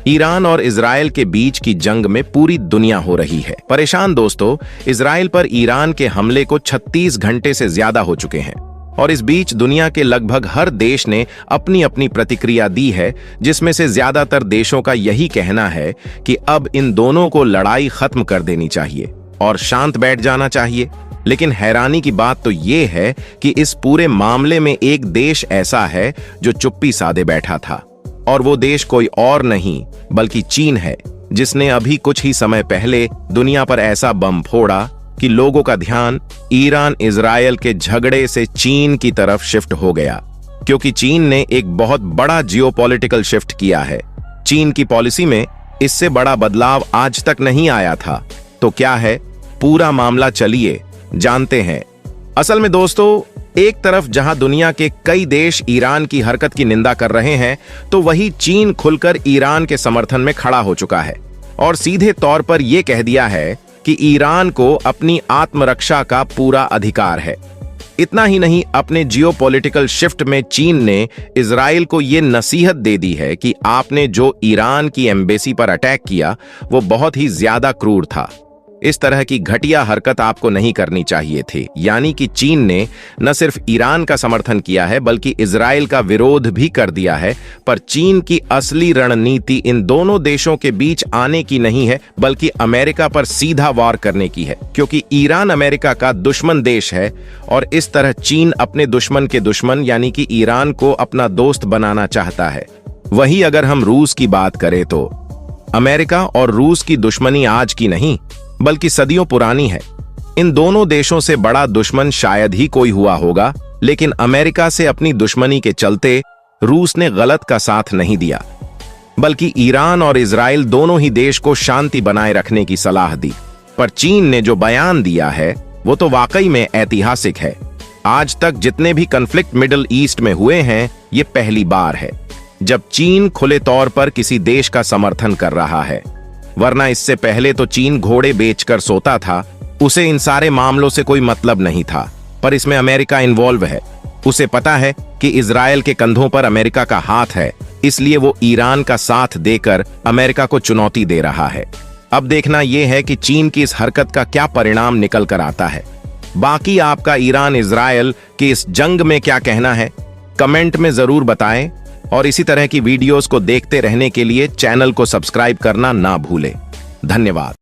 Iran और Israel के बीच की जंग में पूरी दुनिया हो रही है परेशान। दोस्तों, इजराइल पर ईरान के हमले को 36 घंटे से ज्यादा हो चुके हैं और इस बीच दुनिया के लगभग हर देश ने अपनी अपनी प्रतिक्रिया दी है, जिसमें से ज्यादातर देशों का यही कहना है कि अब इन दोनों को लड़ाई खत्म कर देनी चाहिए और शांत बैठ जाना चाहिए। लेकिन हैरानी की बात तो ये है कि इस पूरे मामले में एक देश ऐसा है जो चुप्पी साधे बैठा था, और वो देश कोई और नहीं बल्कि चीन है, जिसने अभी कुछ ही समय पहले दुनिया पर ऐसा बम फोड़ा कि लोगों का ध्यान ईरान इजराइल के झगड़े से चीन की तरफ शिफ्ट हो गया, क्योंकि चीन ने एक बहुत बड़ा जियोपॉलिटिकल शिफ्ट किया है। चीन की पॉलिसी में इससे बड़ा बदलाव आज तक नहीं आया था। तो क्या है पूरा मामला, चलिए जानते हैं। असल में दोस्तों, एक तरफ जहां दुनिया के कई देश ईरान की हरकत की निंदा कर रहे हैं, तो वही चीन खुलकर ईरान के समर्थन में खड़ा हो चुका है और सीधे तौर पर यह कह दिया है कि ईरान को अपनी आत्मरक्षा का पूरा अधिकार है। इतना ही नहीं, अपने जियोपॉलिटिकल शिफ्ट में चीन ने इजराइल को यह नसीहत दे दी है कि आपने जो ईरान की एम्बेसी पर अटैक किया वो बहुत ही ज्यादा क्रूर था। इस तरह की घटिया हरकत आपको नहीं करनी चाहिए थी। यानी कि चीन ने न सिर्फ ईरान का समर्थन किया है बल्कि इजराइल का विरोध भी कर दिया है। पर चीन की असली रणनीति इन दोनों देशों के बीच आने की नहीं है बल्कि अमेरिका पर सीधा वार करने की है, क्योंकि ईरान अमेरिका का दुश्मन देश है और इस तरह चीन अपने दुश्मन के दुश्मन यानी कि ईरान को अपना दोस्त बनाना चाहता है। वहीं अगर हम रूस की बात करें तो अमेरिका और रूस की दुश्मनी आज की नहीं बल्कि सदियों पुरानी है। इन दोनों देशों से बड़ा दुश्मन शायद ही कोई हुआ होगा, लेकिन अमेरिका से अपनी दुश्मनी के चलते रूस ने गलत का साथ नहीं दिया, बल्कि ईरान और इजराइल दोनों ही देश को शांति बनाए रखने की सलाह दी। पर चीन ने जो बयान दिया है वो तो वाकई में ऐतिहासिक है। आज तक जितने भी कन्फ्लिक्ट मिडिल ईस्ट में हुए हैं, ये पहली बार है जब चीन खुले तौर पर किसी देश का समर्थन कर रहा है, वरना इससे पहले तो चीन घोड़े बेचकर सोता था। उसे इन सारे मामलों से कोई मतलब नहीं था, पर इसमें अमेरिका इन्वॉल्व है। उसे पता है कि इजराइल के कंधों पर अमेरिका का हाथ है, इसलिए वो ईरान का साथ देकर अमेरिका को चुनौती दे रहा है। अब देखना यह है कि चीन की इस हरकत का क्या परिणाम निकल कर आता है। बाकी आपका ईरान इजराइल की इस जंग में क्या कहना है, कमेंट में जरूर बताएं और इसी तरह की वीडियोस को देखते रहने के लिए चैनल को सब्सक्राइब करना ना भूलें। धन्यवाद।